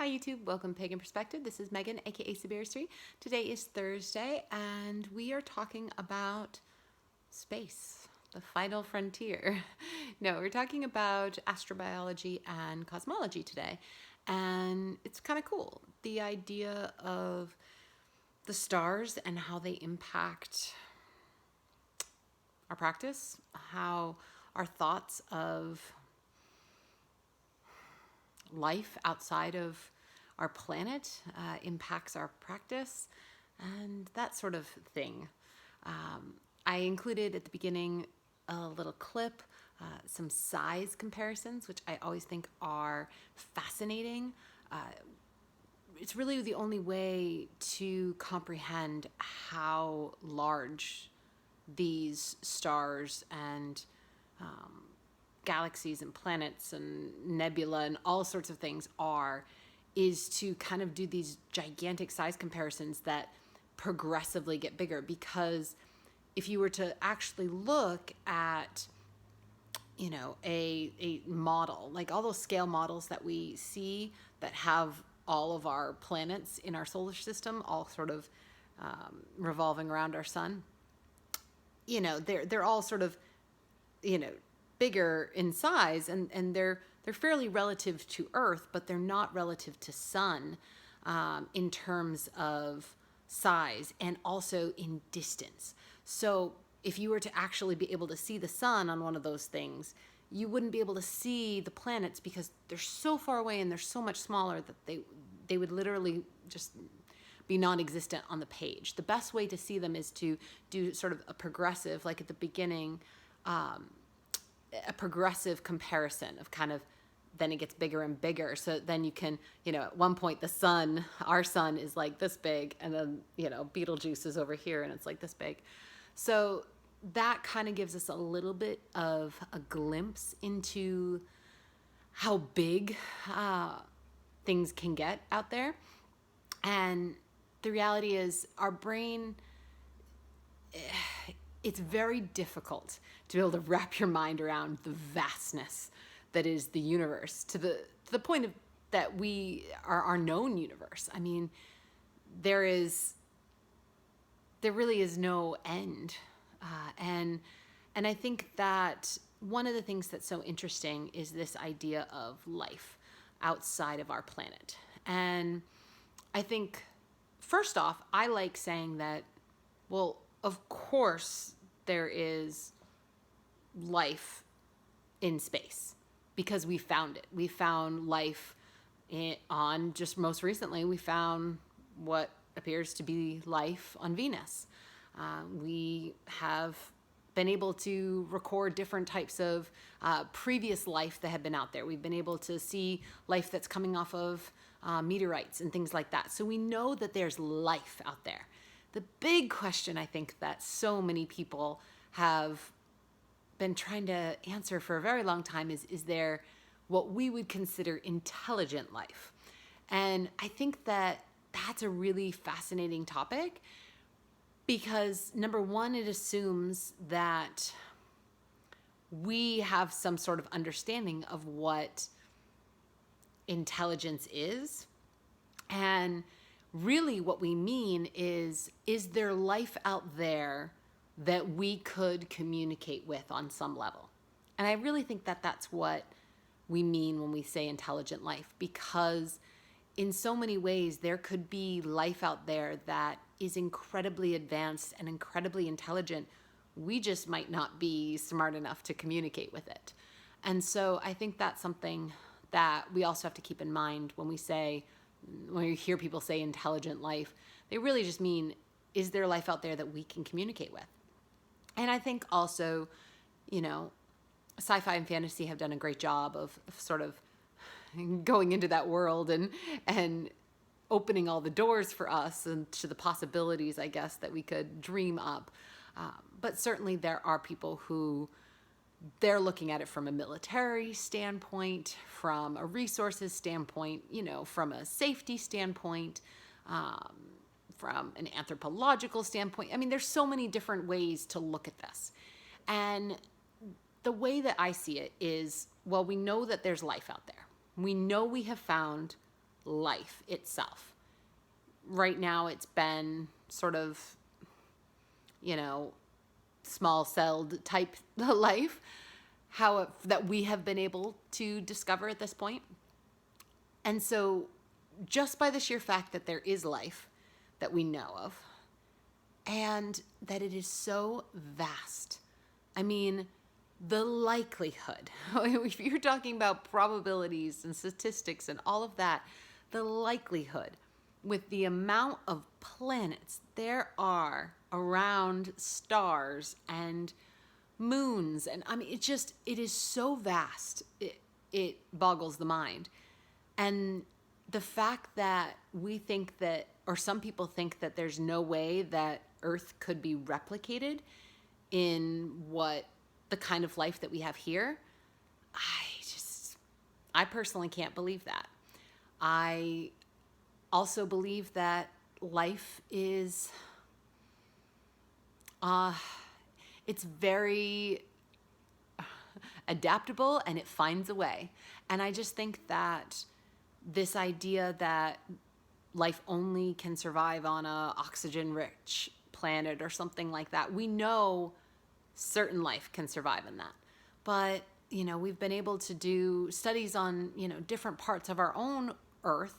Hi YouTube, welcome to Pagan Perspective. This is Megan, aka Sabiristry. Today is Thursday and we are talking about space, the final frontier. No, we're talking about astrobiology and cosmology today. And it's kind of cool. The idea of the stars and how they impact our practice, how our thoughts of life outside of our planet impacts our practice and that sort of thing. I included at the beginning a little clip, some size comparisons, which I always think are fascinating. It's really the only way to comprehend how large these stars and galaxies and planets and nebula and all sorts of things are, is to kind of do these gigantic size comparisons that progressively get bigger. Because if you were to actually look at, you know, a model, like all those scale models that we see that have all of our planets in our solar system all sort of revolving around our sun, you know, they're all sort of, you know, bigger in size, and they're fairly relative to Earth, but they're not relative to Sun in terms of size and also in distance. So if you were to actually be able to see the sun on one of those things, you wouldn't be able to see the planets because they're so far away and they're so much smaller that they would literally just be non-existent on the page. The best way to see them is to do sort of a progressive, like at the beginning, a progressive comparison of kind of, then it gets bigger and bigger. So then you can, you know, at one point the sun, our sun is like this big, and then, you know, Betelgeuse is over here and it's like this big. So that kind of gives us a little bit of a glimpse into how big things can get out there. And the reality is our brain, it's very difficult to be able to wrap your mind around the vastness that is the universe, to the point of that we are our known universe. I mean, there really is no end, and I think that one of the things that's so interesting is this idea of life outside of our planet. And I think, first off, I like saying that, well, of course there is life in space because we found it. We found life on, just most recently, we found what appears to be life on Venus. We have been able to record different types of previous life that had been out there. We've been able to see life that's coming off of meteorites and things like that. So we know that there's life out there. The big question I think that so many people have been trying to answer for a very long time is there what we would consider intelligent life? And I think that that's a really fascinating topic because, number one, it assumes that we have some sort of understanding of what intelligence is. And really what we mean is there life out there that we could communicate with on some level? And I really think that that's what we mean when we say intelligent life, because in so many ways there could be life out there that is incredibly advanced and incredibly intelligent. We just might not be smart enough to communicate with it. And so I think that's something that we also have to keep in mind when you hear people say intelligent life. They really just mean, is there life out there that we can communicate with? And I think also, you know, sci-fi and fantasy have done a great job of sort of going into that world and opening all the doors for us and to the possibilities, I guess, that we could dream up. But certainly there are people who, they're looking at it from a military standpoint, from a resources standpoint, you know, from a safety standpoint, from an anthropological standpoint. I mean, there's so many different ways to look at this. And the way that I see it is, well, we know that there's life out there. We know we have found life itself. Right now it's been sort of, small-celled type life, that we have been able to discover at this point. And so just by the sheer fact that there is life that we know of, and that it is so vast. I mean, the likelihood, if you're talking about probabilities and statistics and all of that, the likelihood with the amount of planets there are around stars and moons, and I mean, it is so vast, it boggles the mind. And the fact that we think that, or some people think that there's no way that Earth could be replicated in the kind of life that we have here, I personally can't believe that. I also believe that life is, it's very adaptable and it finds a way. And I just think that this idea that life only can survive on a oxygen-rich planet or something like that, we know certain life can survive in that. But, we've been able to do studies on, different parts of our own Earth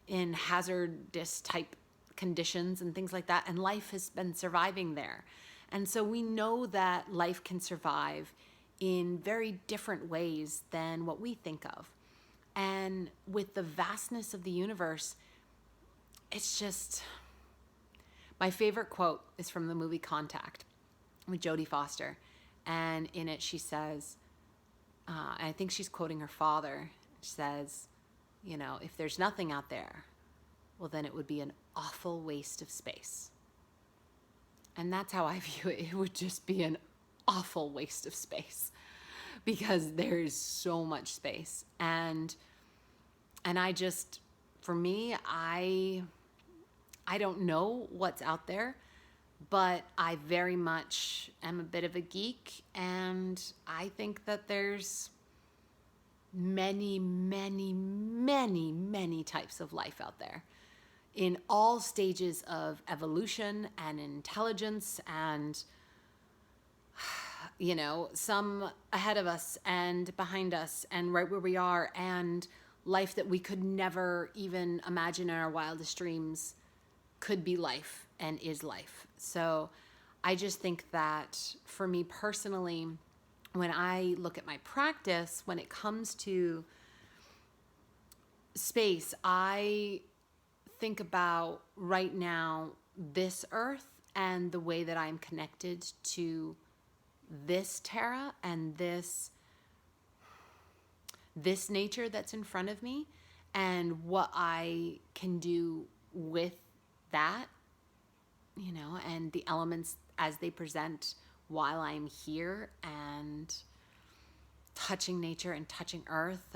in hazardous type conditions and things like that, and life has been surviving there. And so we know that life can survive in very different ways than what we think of. And with the vastness of the universe, it's just... My favorite quote is from the movie Contact with Jodie Foster. And in it she says, and I think she's quoting her father, she says, if there's nothing out there, well, then it would be an awful waste of space. And that's how I view it. It would just be an awful waste of space because there is so much space. And for me, I don't know what's out there, but I very much am a bit of a geek, and I think that there's many, many, many, many types of life out there in all stages of evolution and intelligence, and some ahead of us and behind us and right where we are, and life that we could never even imagine in our wildest dreams could be life and is life. So I just think that for me personally, when I look at my practice, when it comes to space, I think about right now this Earth and the way that I'm connected to this Terra and this nature that's in front of me, and what I can do with that, and the elements as they present while I'm here and touching nature and touching Earth,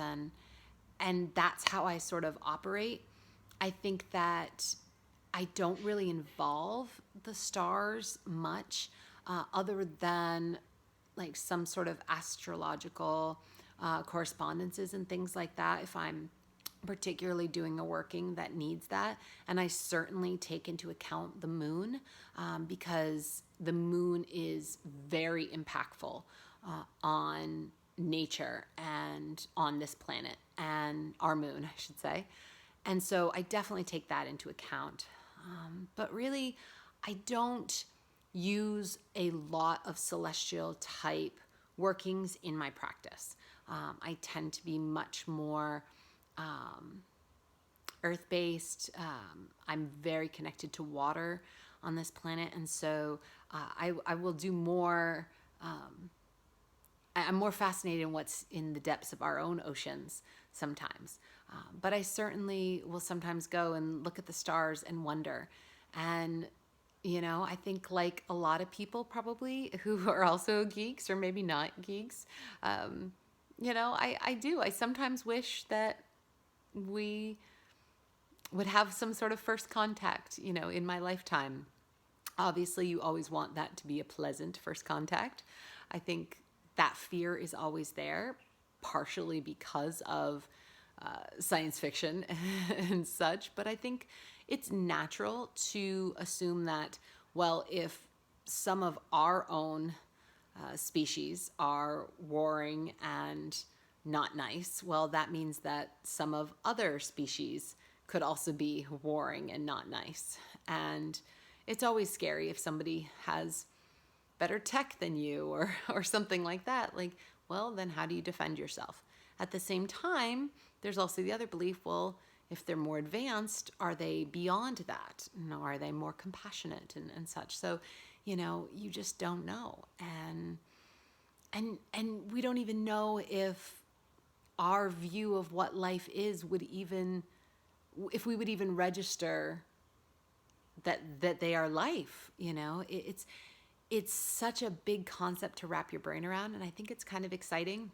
and that's how I sort of operate. I think that I don't really involve the stars much, other than like some sort of astrological correspondences and things like that, if I'm particularly doing a working that needs that. And I certainly take into account the moon, because the moon is very impactful on nature and on this planet, and our moon, I should say. And so I definitely take that into account. But really, I don't use a lot of celestial type workings in my practice. I tend to be much more earth-based. I'm very connected to water on this planet, and so I will do more. I'm more fascinated in what's in the depths of our own oceans sometimes. But I certainly will sometimes go and look at the stars and wonder. And, I think like a lot of people probably who are also geeks or maybe not geeks, I do. I sometimes wish that we would have some sort of first contact, in my lifetime. Obviously, you always want that to be a pleasant first contact. I think that fear is always there, partially because of science fiction and such, but I think it's natural to assume that, well, if some of our own species are warring and not nice, well, that means that some of other species could also be warring and not nice. And it's always scary if somebody has better tech than you or something like that. Like, well, then how do you defend yourself? At the same time, there's also the other belief, well, if they're more advanced, are they beyond that? Are they more compassionate and such? So, you just don't know. And we don't even know if our view of what life is if we would even register that they are life. It's such a big concept to wrap your brain around, and I think it's kind of exciting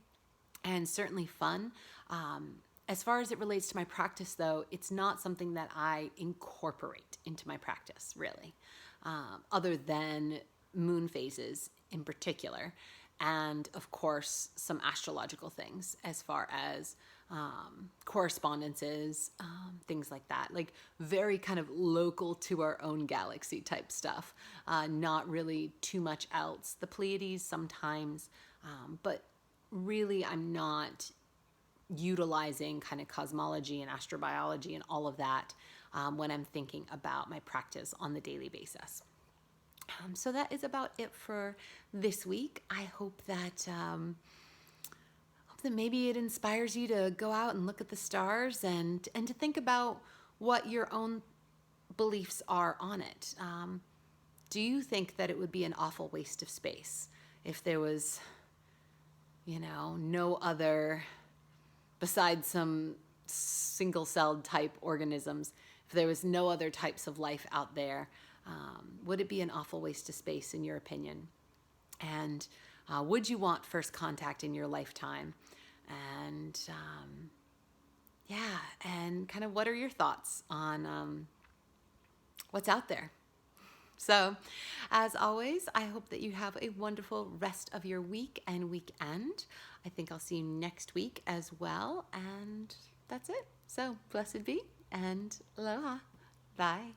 and certainly fun. As far as it relates to my practice, though, it's not something that I incorporate into my practice, really, other than moon phases in particular. And of course, some astrological things as far as correspondences, things like that, like very kind of local to our own galaxy type stuff, not really too much else. The Pleiades sometimes, but really I'm not utilizing kind of cosmology and astrobiology and all of that when I'm thinking about my practice on the daily basis. So that is about it for this week. I hope that maybe it inspires you to go out and look at the stars and to think about what your own beliefs are on it. Do you think that it would be an awful waste of space if there was, no other, besides some single-celled type organisms, if there was no other types of life out there? Would it be an awful waste of space, in your opinion? And would you want first contact in your lifetime? And and kind of what are your thoughts on what's out there? So, as always, I hope that you have a wonderful rest of your week and weekend. I think I'll see you next week as well. And that's it. So, blessed be and aloha. Bye.